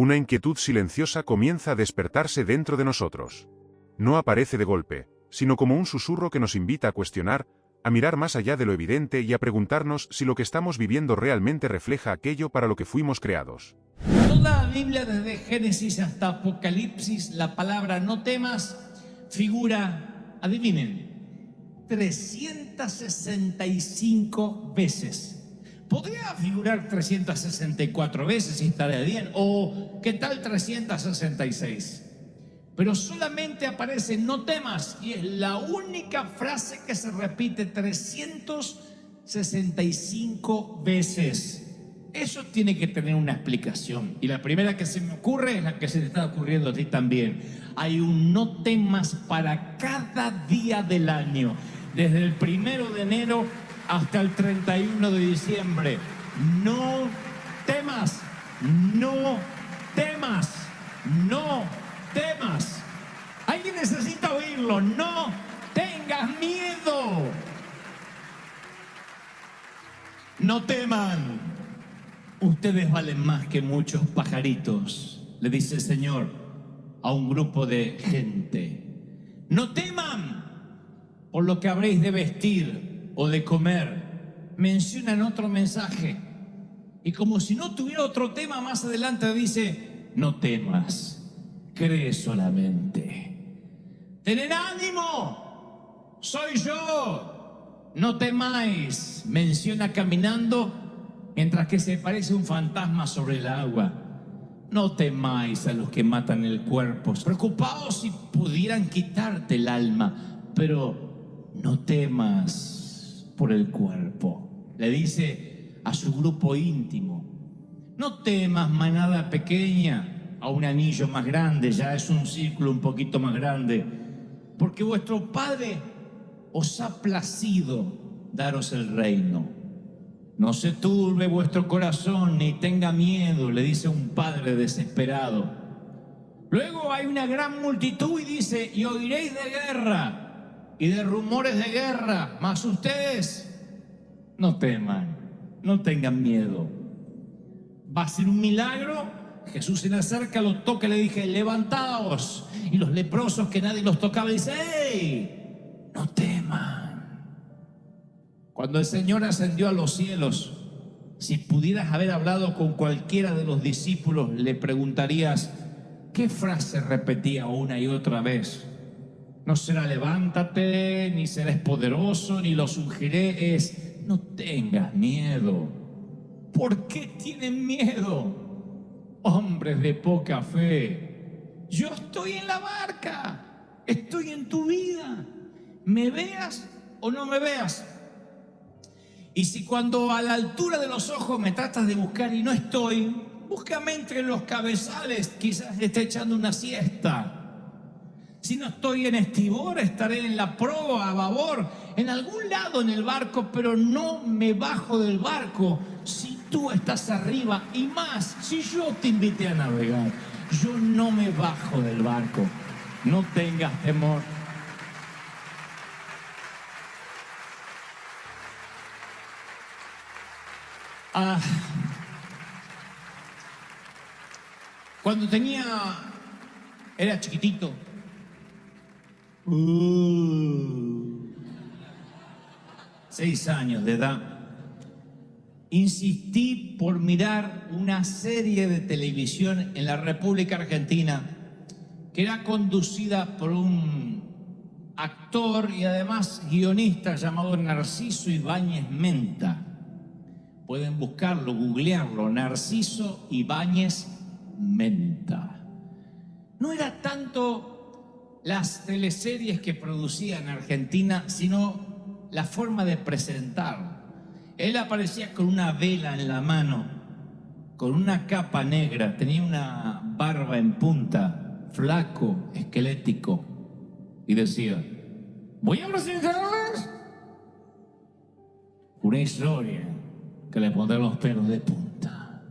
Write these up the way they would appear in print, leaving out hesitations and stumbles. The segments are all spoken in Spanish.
Una inquietud silenciosa comienza a despertarse dentro de nosotros. No aparece de golpe, sino como un susurro que nos invita a cuestionar, a mirar más allá de lo evidente y a preguntarnos si lo que estamos viviendo realmente refleja aquello para lo que fuimos creados. Toda la Biblia, desde Génesis hasta Apocalipsis, la palabra no temas figura, adivinen, 365 veces. Podría figurar 364 veces y estaría bien, o ¿qué tal 366? Pero solamente aparece no temas y es la única frase que se repite 365 veces. Eso tiene que tener una explicación. Y la primera que se me ocurre es la que se te está ocurriendo a ti también. Hay un no temas para cada día del año, desde el 1 de enero hasta el 31 de diciembre. No temas, no temas, no temas. Alguien necesita oírlo. No tengas miedo. No teman. Ustedes valen más que muchos pajaritos, le dice el Señor a un grupo de gente. No teman por lo que habréis de vestir o de comer. Mencionan otro mensaje. Y como si no tuviera otro tema, más adelante dice, no temas, cree solamente. Tened ánimo, soy yo, no temáis. Menciona caminando mientras que se parece un fantasma sobre el agua. No temáis a los que matan el cuerpo. Preocupaos si pudieran quitarte el alma, pero no temas por el cuerpo. Le dice a su grupo íntimo. No temas, manada pequeña, a un anillo más grande, ya es un círculo un poquito más grande, porque vuestro Padre os ha placido daros el reino. No se turbe vuestro corazón ni tenga miedo, le dice un padre desesperado. Luego hay una gran multitud y dice, y oiréis de guerra y de rumores de guerra, mas ustedes no teman, no tengan miedo. Va a ser un milagro. Jesús se le acerca, lo toca y le dije, levantaos. Y los leprosos que nadie los tocaba, dice, ¡hey! No teman. Cuando el Señor ascendió a los cielos, si pudieras haber hablado con cualquiera de los discípulos, le preguntarías, ¿qué frase repetía una y otra vez? No será levántate, ni serás poderoso, ni los ungiré, es no tengas miedo. ¿Por qué tienen miedo? Hombres de poca fe. Yo estoy en la barca, estoy en tu vida, me veas o no me veas. Y si cuando a la altura de los ojos me tratas de buscar y no estoy, búscame entre los cabezales, quizás esté echando una siesta. Si no estoy en estribor, estaré en la proa, a babor, en algún lado en el barco, pero no me bajo del barco si tú estás arriba, y más si yo te invité a navegar. Yo no me bajo del barco. No tengas temor. Cuando era chiquitito, 6 años de edad, insistí por mirar una serie de televisión en la República Argentina que era conducida por un actor y además guionista llamado Narciso Ibáñez Menta. Pueden buscarlo, googlearlo, Narciso Ibáñez Menta. No era tanto las teleseries que producía en Argentina, sino la forma de presentar. Él aparecía con una vela en la mano, con una capa negra, tenía una barba en punta, flaco, esquelético, y decía, voy a presentarles una historia que le pondrá los pelos de punta.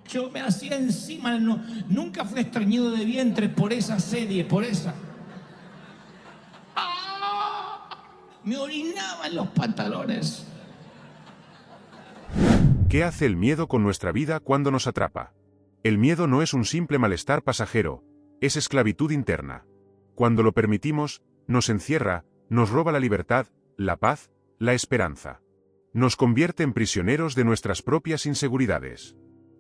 Yo me hacía hacía encima, nunca fue estreñido de vientre por esa serie, por esa. Me orinaba en los pantalones. ¿Qué hace el miedo con nuestra vida cuando nos atrapa? El miedo no es un simple malestar pasajero, es esclavitud interna. Cuando lo permitimos, nos encierra, nos roba la libertad, la paz, la esperanza. Nos convierte en prisioneros de nuestras propias inseguridades.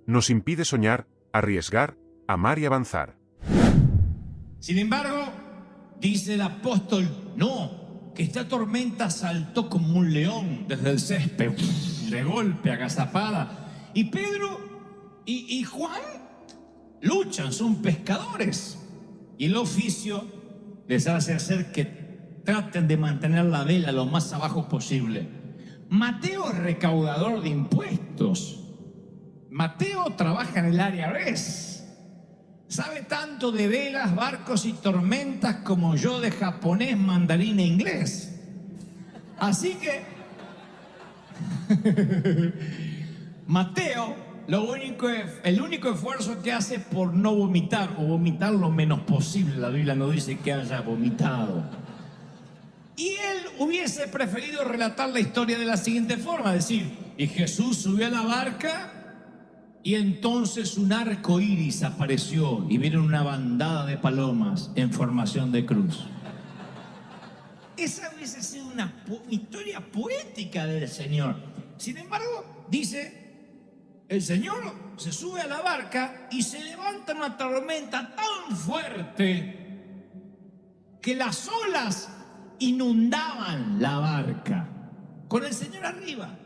Nos impide soñar, arriesgar, amar y avanzar. Sin embargo, dice el apóstol, no, que esta tormenta saltó como un león desde el césped, de golpe, agazapada. Y Pedro y Juan luchan, son pescadores. Y el oficio les hace hacer que traten de mantener la vela lo más abajo posible. Mateo es recaudador de impuestos. Mateo trabaja en el IRS. Sabe tanto de velas, barcos y tormentas como yo de japonés, mandarín e inglés. Así que Mateo, el único esfuerzo que hace por no vomitar, o vomitar lo menos posible, la Biblia no dice que haya vomitado. Y él hubiese preferido relatar la historia de la siguiente forma, decir, y Jesús subió a la barca y entonces un arco iris apareció y vieron una bandada de palomas en formación de cruz. Esa hubiese sido una historia poética del Señor. Sin embargo, dice, el Señor se sube a la barca y se levanta una tormenta tan fuerte que las olas inundaban la barca con el Señor arriba.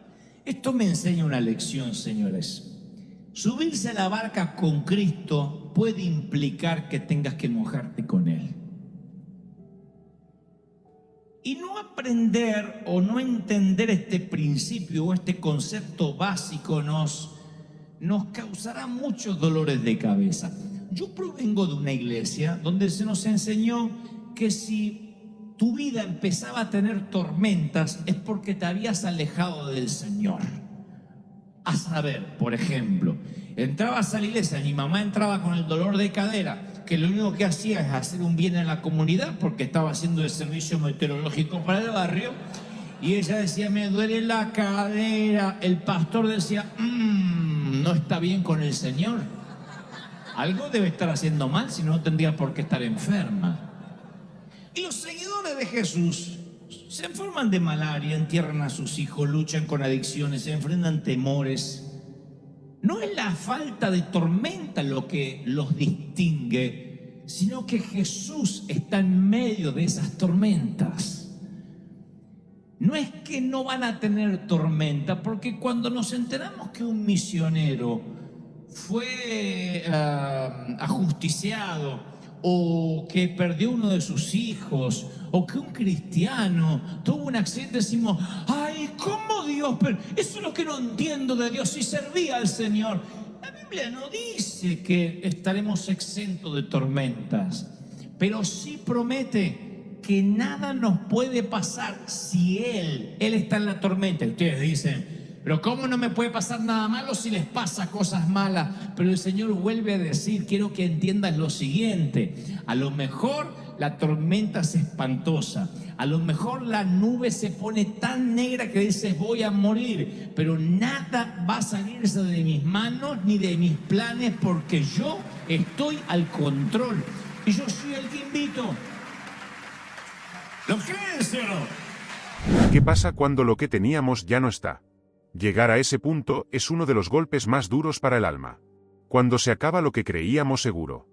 Esto me enseña una lección, señores. Subirse a la barca con Cristo puede implicar que tengas que mojarte con Él. Y no aprender o no entender este principio o este concepto básico nos causará muchos dolores de cabeza. Yo provengo de una iglesia donde se nos enseñó que si tu vida empezaba a tener tormentas es porque te habías alejado del Señor. A saber, por ejemplo, entrabas a la iglesia, mi mamá entraba con el dolor de cadera, que lo único que hacía es hacer un bien en la comunidad porque estaba haciendo el servicio meteorológico para el barrio, y ella decía, me duele la cadera. El pastor decía, no está bien con el Señor. Algo debe estar haciendo mal, si no tendría por qué estar enferma. Y los seguidores de Jesús se enferman de malaria, entierran a sus hijos, luchan con adicciones, se enfrentan temores. No es la falta de tormenta lo que los distingue, sino que Jesús está en medio de esas tormentas. No es que no van a tener tormenta, porque cuando nos enteramos que un misionero fue ajusticiado, o que perdió uno de sus hijos, o que un cristiano tuvo un accidente, decimos, ay, ¿cómo Dios? Pero eso es lo que no entiendo de Dios, si servía al Señor. La Biblia no dice que estaremos exentos de tormentas, pero sí promete que nada nos puede pasar si Él está en la tormenta. Y ustedes dicen, pero ¿cómo no me puede pasar nada malo si les pasa cosas malas? Pero el Señor vuelve a decir, quiero que entiendas lo siguiente, a lo mejor la tormenta es espantosa, a lo mejor la nube se pone tan negra que dices voy a morir, pero nada va a salirse de mis manos ni de mis planes porque yo estoy al control y yo soy el que invito. ¿Lo creen, sí o no? ¿Qué pasa cuando lo que teníamos ya no está? Llegar a ese punto es uno de los golpes más duros para el alma. Cuando se acaba lo que creíamos seguro.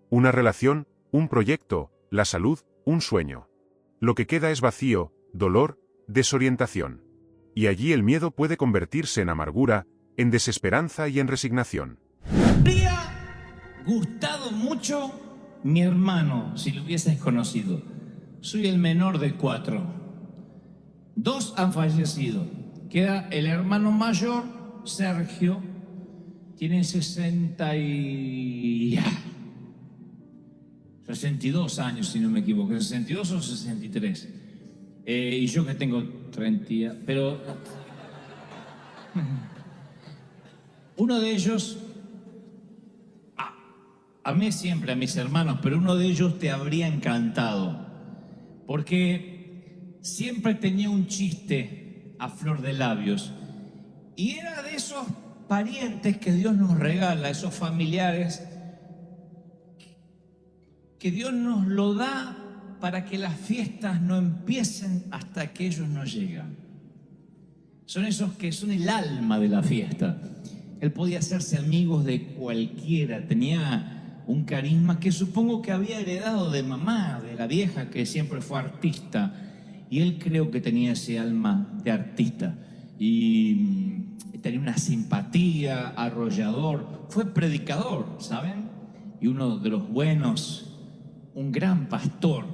Una relación, un proyecto, la salud, un sueño. Lo que queda es vacío, dolor, desorientación. Y allí el miedo puede convertirse en amargura, en desesperanza y en resignación. Me habría gustado mucho mi hermano, si lo hubieses conocido. Soy el menor de 4. 2 han fallecido. Queda el hermano mayor, Sergio, tiene 62 años, si no me equivoco, 62 o 63. Y yo que tengo 30, pero uno de ellos amé siempre a mis hermanos, pero uno de ellos te habría encantado, porque siempre tenía un chiste a flor de labios, y era de esos parientes que Dios nos regala, esos familiares que Dios nos lo da para que las fiestas no empiecen hasta que ellos no llegan. Son esos que son el alma de la fiesta. Él podía hacerse amigos de cualquiera, tenía un carisma que supongo que había heredado de mamá, de la vieja que siempre fue artista, y él creo que tenía ese alma de artista y tenía una simpatía, arrollador, fue predicador, ¿saben? Y uno de los buenos, un gran pastor.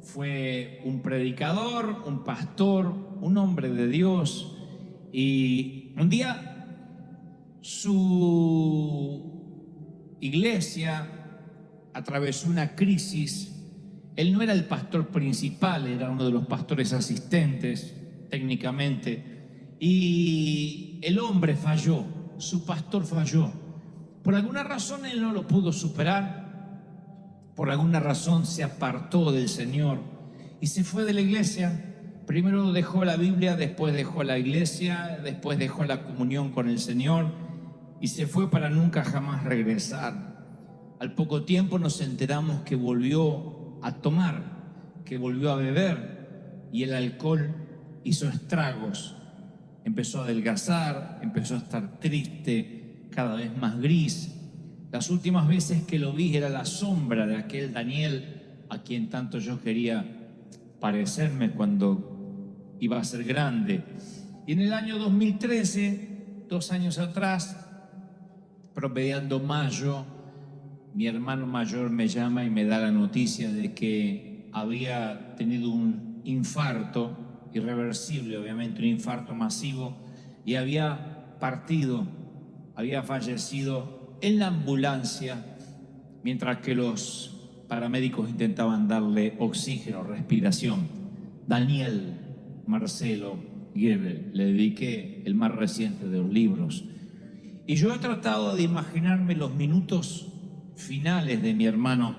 Fue un predicador, un pastor, un hombre de Dios. Y un día su iglesia atravesó una crisis. Él no era el pastor principal, era uno de los pastores asistentes, técnicamente. Y el hombre falló, su pastor falló. Por alguna razón él no lo pudo superar. Por alguna razón se apartó del Señor y se fue de la iglesia. Primero dejó la Biblia, después dejó la iglesia, después dejó la comunión con el Señor y se fue para nunca jamás regresar. Al poco tiempo nos enteramos que volvió a tomar, que volvió a beber y el alcohol hizo estragos. Empezó a adelgazar, empezó a estar triste, cada vez más gris. Las últimas veces que lo vi era la sombra de aquel Daniel a quien tanto yo quería parecerme cuando iba a ser grande. Y en el año 2013, 2 años atrás, promediando mayo, mi hermano mayor me llama y me da la noticia de que había tenido un infarto irreversible, obviamente un infarto masivo, y había partido, había fallecido en la ambulancia, mientras que los paramédicos intentaban darle oxígeno, respiración. Daniel Marcelo Gebel, le dediqué el más reciente de los libros. Y yo he tratado de imaginarme los minutos finales de mi hermano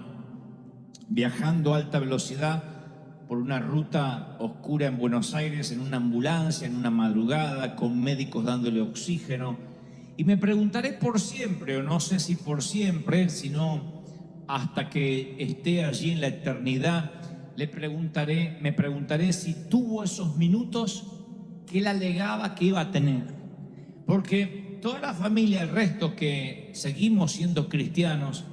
viajando a alta velocidad por una ruta oscura en Buenos Aires, en una ambulancia, en una madrugada, con médicos dándole oxígeno. Y me preguntaré por siempre, o no sé si por siempre, sino hasta que esté allí en la eternidad, me preguntaré si tuvo esos minutos que él alegaba que iba a tener. Porque toda la familia, el resto que seguimos siendo cristianos,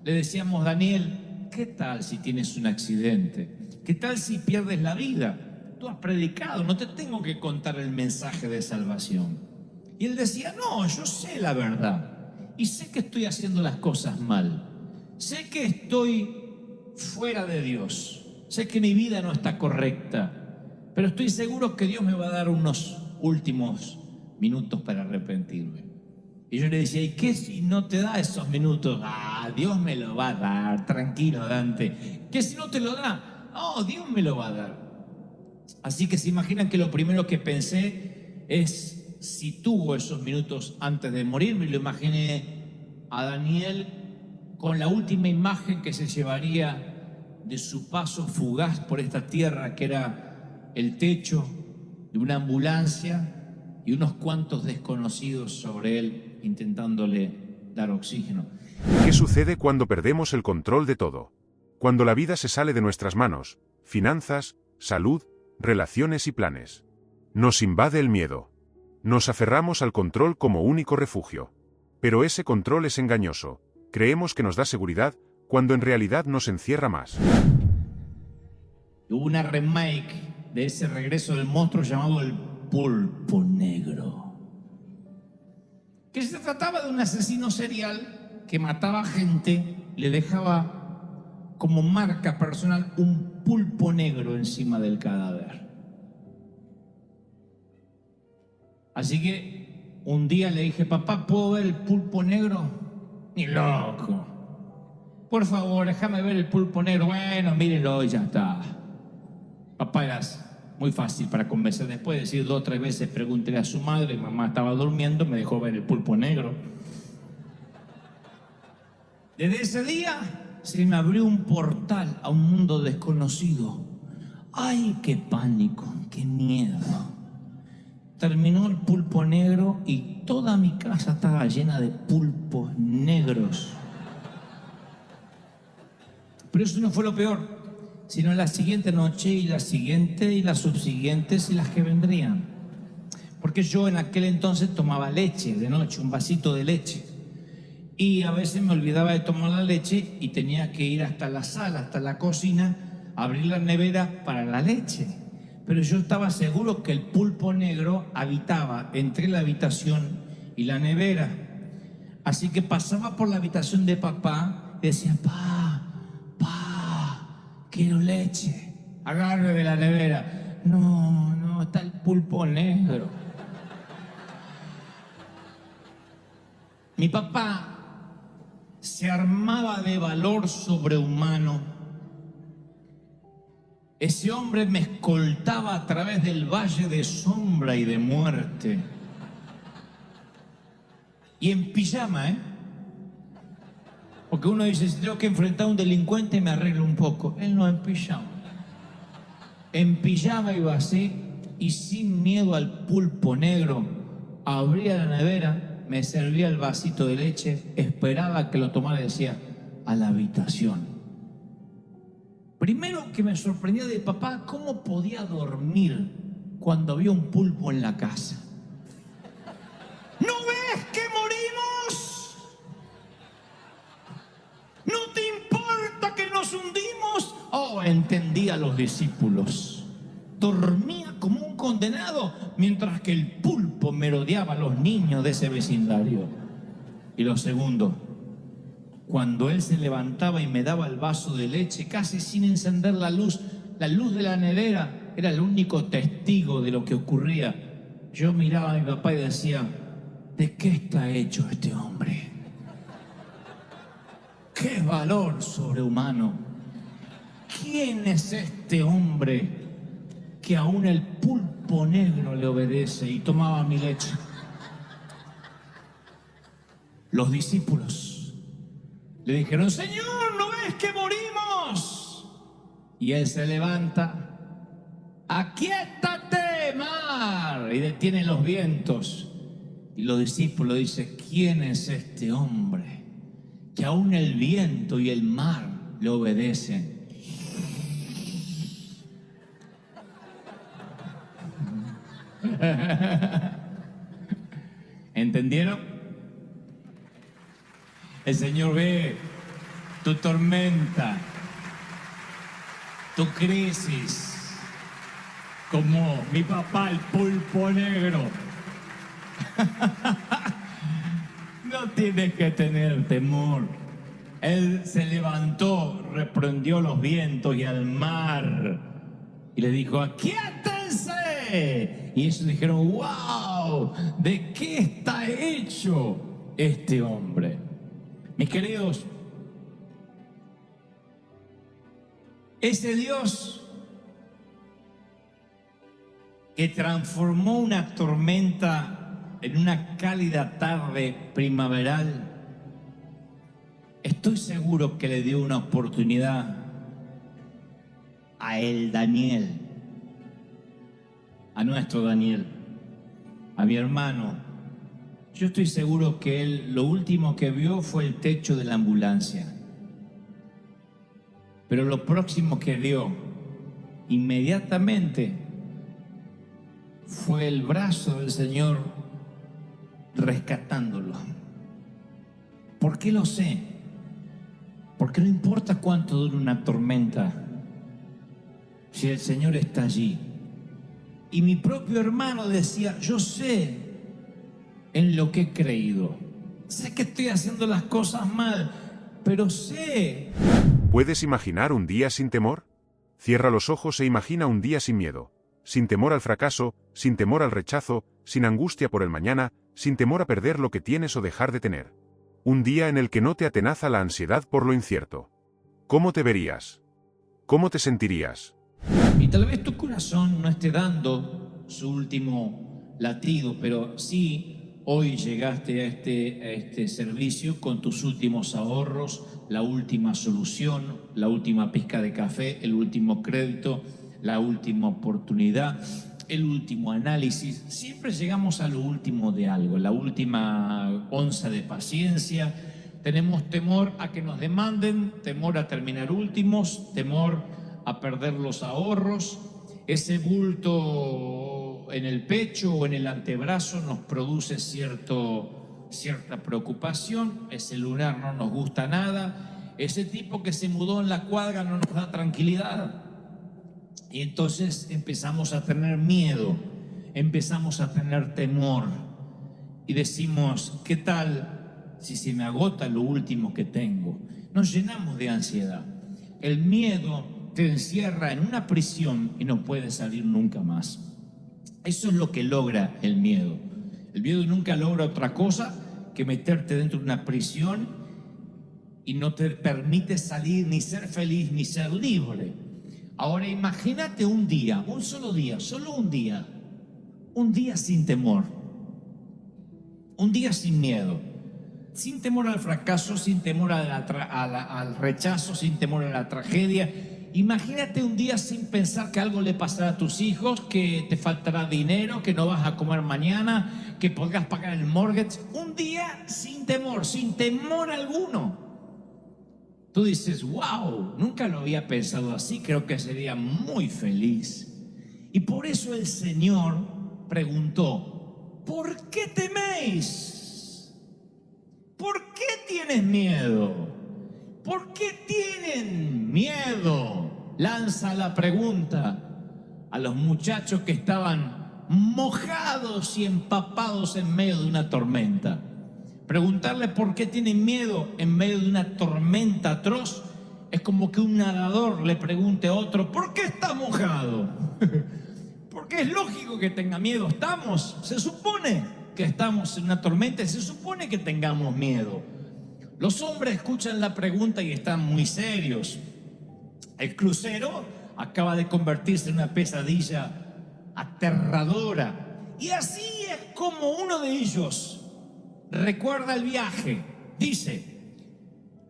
le decíamos: Daniel, ¿qué tal si tienes un accidente? ¿Qué tal si pierdes la vida? Tú has predicado, no te tengo que contar el mensaje de salvación. Y él decía: no, yo sé la verdad y sé que estoy haciendo las cosas mal, sé que estoy fuera de Dios, sé que mi vida no está correcta, pero estoy seguro que Dios me va a dar unos últimos minutos para arrepentirme. Y yo le decía: ¿y qué si no te da esos minutos? Dios me lo va a dar, tranquilo Dante. ¿Qué si no te lo da? No, Dios me lo va a dar. Así que se imaginan que lo primero que pensé es si tuvo esos minutos antes de morir. Me lo imaginé a Daniel con la última imagen que se llevaría de su paso fugaz por esta tierra, que era el techo de una ambulancia y unos cuantos desconocidos sobre él intentándole dar oxígeno. ¿Qué sucede cuando perdemos el control de todo? Cuando la vida se sale de nuestras manos, finanzas, salud, relaciones y planes. Nos invade el miedo. Nos aferramos al control como único refugio. Pero ese control es engañoso. Creemos que nos da seguridad, cuando en realidad nos encierra más. Hubo una remake de ese Regreso del Monstruo llamado El Pulpo Negro, que se trataba de un asesino serial que mataba gente, le dejaba como marca personal un pulpo negro encima del cadáver. Así que un día le dije: papá, ¿puedo ver el pulpo negro? Ni loco. Por favor, déjame ver el pulpo negro. Bueno, mírenlo y ya está. Papá era muy fácil para convencer. Después de decir 2 o 3 veces, pregúntele a su madre. Mamá estaba durmiendo, me dejó ver el pulpo negro. Desde ese día se me abrió un portal a un mundo desconocido. ¡Ay, qué pánico, qué miedo! Terminó el pulpo negro y toda mi casa estaba llena de pulpos negros. Pero eso no fue lo peor, sino la siguiente noche y la siguiente y las subsiguientes y las que vendrían. Porque yo en aquel entonces tomaba leche de noche, un vasito de leche. Y a veces me olvidaba de tomar la leche y tenía que ir hasta la sala, hasta la cocina, abrir la nevera para la leche. Pero yo estaba seguro que el pulpo negro habitaba entre la habitación y la nevera. Así que pasaba por la habitación de papá y decía, quiero leche. Agarre de la nevera. No, está el pulpo negro. Mi papá se armaba de valor sobrehumano. Ese hombre me escoltaba a través del valle de sombra y de muerte. Y en pijama, Porque uno dice, si tengo que enfrentar a un delincuente me arreglo un poco. Él no, en pijama. En pijama iba así y sin miedo al pulpo negro. Abría la nevera, me servía el vasito de leche, esperaba que lo tomara y decía, a la habitación. Primero que me sorprendía de papá, ¿cómo podía dormir cuando había un pulpo en la casa? ¿No ves que morimos? ¿No te importa que nos hundimos? Oh, entendía a los discípulos. Dormía como un condenado mientras que el pulpo merodeaba a los niños de ese vecindario. Y lo segundo, cuando él se levantaba y me daba el vaso de leche casi sin encender la luz de la nevera era el único testigo de lo que ocurría. Yo miraba a mi papá y decía, ¿de qué está hecho este hombre? ¡Qué valor sobrehumano! ¿Quién es este hombre que aún el pulpo negro le obedece? Y tomaba mi leche. Los discípulos le dijeron, Señor, ¿no ves que morimos? Y él se levanta, aquíétate, mar, y detiene los vientos. Y los discípulos dicen, ¿quién es este hombre que aún el viento y el mar le obedecen? ¿Entendieron? El Señor ve tu tormenta, tu crisis, como mi papá, el pulpo negro. No tienes que tener temor. Él se levantó, reprendió los vientos y al mar y le dijo, aquíétense. Y ellos dijeron, wow, ¿de qué está hecho este hombre? Mis queridos, ese Dios que transformó una tormenta en una cálida tarde primaveral, estoy seguro que le dio una oportunidad a el Daniel, a nuestro Daniel, a mi hermano. Yo estoy seguro que él lo último que vio fue el techo de la ambulancia. Pero lo próximo que vio inmediatamente fue el brazo del Señor rescatándolo. ¿Por qué lo sé? Porque no importa cuánto dure una tormenta, si el Señor está allí. Y mi propio hermano decía, yo sé en lo que he creído. Sé que estoy haciendo las cosas mal, pero sé. ¿Puedes imaginar un día sin temor? Cierra los ojos e imagina un día sin miedo, sin temor al fracaso, sin temor al rechazo, sin angustia por el mañana, sin temor a perder lo que tienes o dejar de tener. Un día en el que no te atenaza la ansiedad por lo incierto. ¿Cómo te verías? ¿Cómo te sentirías? Y tal vez tu corazón no esté dando su último latido, pero sí hoy llegaste a este servicio con tus últimos ahorros, la última solución, la última pizca de café, el último crédito, la última oportunidad, el último análisis. Siempre llegamos a lo último de algo, la última onza de paciencia. Tenemos temor a que nos demanden, temor a terminar últimos, temor a perder los ahorros. Ese bulto en el pecho o en el antebrazo nos produce cierta preocupación. Ese lunar no nos gusta nada. Ese tipo que se mudó en la cuadra no nos da tranquilidad. Y entonces empezamos a tener miedo, empezamos a tener temor. Y decimos, ¿qué tal si se me agota lo último que tengo? Nos llenamos de ansiedad. El miedo te encierra en una prisión y no puedes salir nunca más. Eso es lo que logra el miedo. El miedo nunca logra otra cosa que meterte dentro de una prisión y no te permite salir, ni ser feliz, ni ser libre. Ahora imagínate un día, un solo día, solo un día sin temor, un día sin miedo, sin temor al fracaso, sin temor al rechazo, sin temor a la tragedia. Imagínate un día sin pensar que algo le pasará a tus hijos, que te faltará dinero, que no vas a comer mañana, que podrás pagar el mortgage. Un día sin temor alguno. Tú dices, wow, nunca lo había pensado así, creo que sería muy feliz. Y por eso el Señor preguntó, ¿por qué teméis? ¿Por qué tienes miedo? ¿Por qué tienen miedo? Lanza la pregunta a los muchachos que estaban mojados y empapados en medio de una tormenta. Preguntarle por qué tienen miedo en medio de una tormenta atroz es como que un nadador le pregunte a otro, ¿por qué está mojado? Porque es lógico que tenga miedo. Se supone que estamos en una tormenta y se supone que tengamos miedo. Los hombres escuchan la pregunta y están muy serios. El crucero acaba de convertirse en una pesadilla aterradora. Y así es como uno de ellos recuerda el viaje. Dice,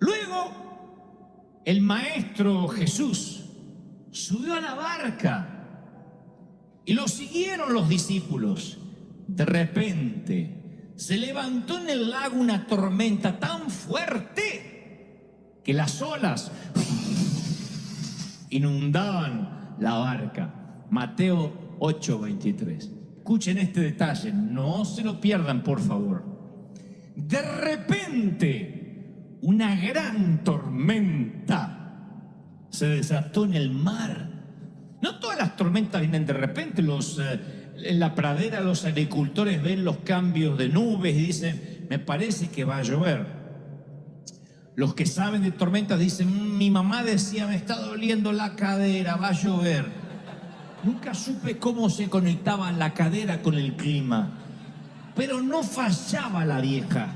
luego el maestro Jesús subió a la barca y lo siguieron los discípulos. De repente se levantó en el lago una tormenta tan fuerte que las olas inundaban la barca. Mateo 8:23. Escuchen este detalle, no se lo pierdan, por favor. De repente, una gran tormenta se desató en el mar. No todas las tormentas vienen de repente. En la pradera los agricultores ven los cambios de nubes y dicen, me parece que va a llover. Los que saben de tormentas dicen, mi mamá decía, me está doliendo la cadera, va a llover. Nunca supe cómo se conectaba la cadera con el clima. Pero no fallaba la vieja.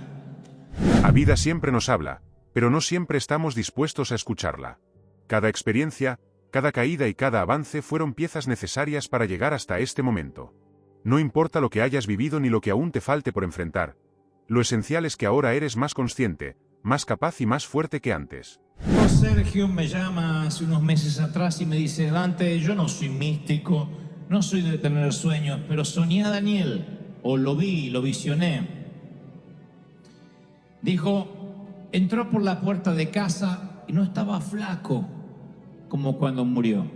La vida siempre nos habla, pero no siempre estamos dispuestos a escucharla. Cada experiencia, cada caída y cada avance fueron piezas necesarias para llegar hasta este momento. No importa lo que hayas vivido ni lo que aún te falte por enfrentar. Lo esencial es que ahora eres más consciente, más capaz y más fuerte que antes. Sergio me llama hace unos meses atrás y me dice, Dante, yo no soy místico, no soy de tener sueños, pero soñé a Daniel. O lo vi, lo visioné. Dijo, entró por la puerta de casa y no estaba flaco como cuando murió.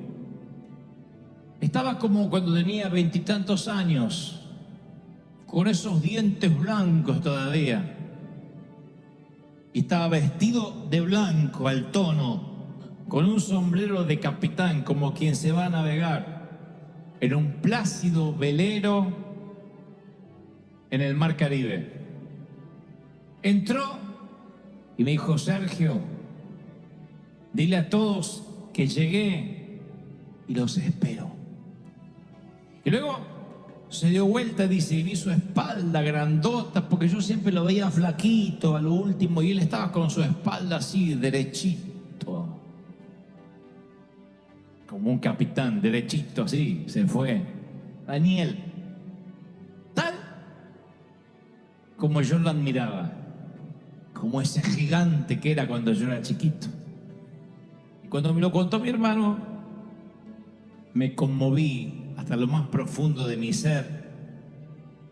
Estaba como cuando tenía 20 y tantos años, con esos dientes blancos todavía. Y estaba vestido de blanco al tono, con un sombrero de capitán, como quien se va a navegar en un plácido velero en el mar Caribe. Entró y me dijo, Sergio, dile a todos que llegué y los espero. Y luego se dio vuelta, dice, y vi su espalda grandota, porque yo siempre lo veía flaquito a lo último, y él estaba con su espalda así, derechito. Como un capitán, derechito así, se fue. Daniel, tal como yo lo admiraba, como ese gigante que era cuando yo era chiquito. Y cuando me lo contó mi hermano, me conmoví hasta lo más profundo de mi ser,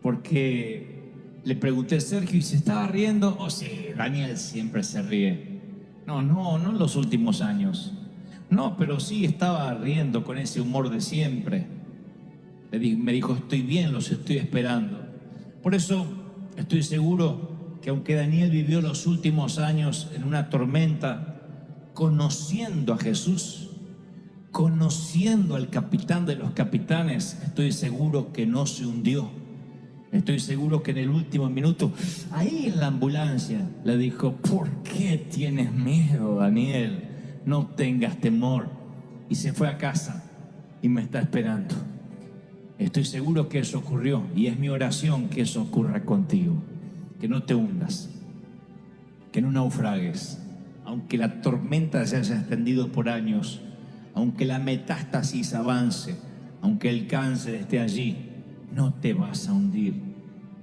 porque le pregunté a Sergio y se estaba riendo. Oh, sí, Daniel siempre se ríe. No en los últimos años. No, pero sí estaba riendo con ese humor de siempre. Me dijo, estoy bien, los estoy esperando. Por eso estoy seguro que aunque Daniel vivió los últimos años en una tormenta, conociendo a Jesús, conociendo al capitán de los capitanes, estoy seguro que no se hundió. Estoy seguro que en el último minuto, ahí en la ambulancia, le dijo, ¿por qué tienes miedo, Daniel? No tengas temor. Y se fue a casa y me está esperando. Estoy seguro que eso ocurrió y es mi oración que eso ocurra contigo. Que no te hundas, que no naufragues, aunque la tormenta se haya extendido por años, aunque la metástasis avance, aunque el cáncer esté allí, no te vas a hundir.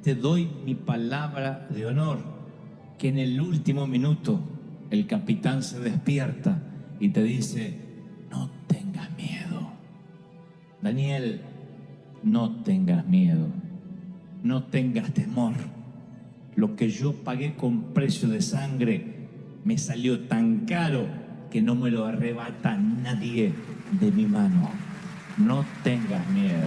Te doy mi palabra de honor que en el último minuto el capitán se despierta y te dice, no tengas miedo. Daniel, no tengas miedo, no tengas temor. Lo que yo pagué con precio de sangre me salió tan caro que no me lo arrebata nadie de mi mano. No tengas miedo.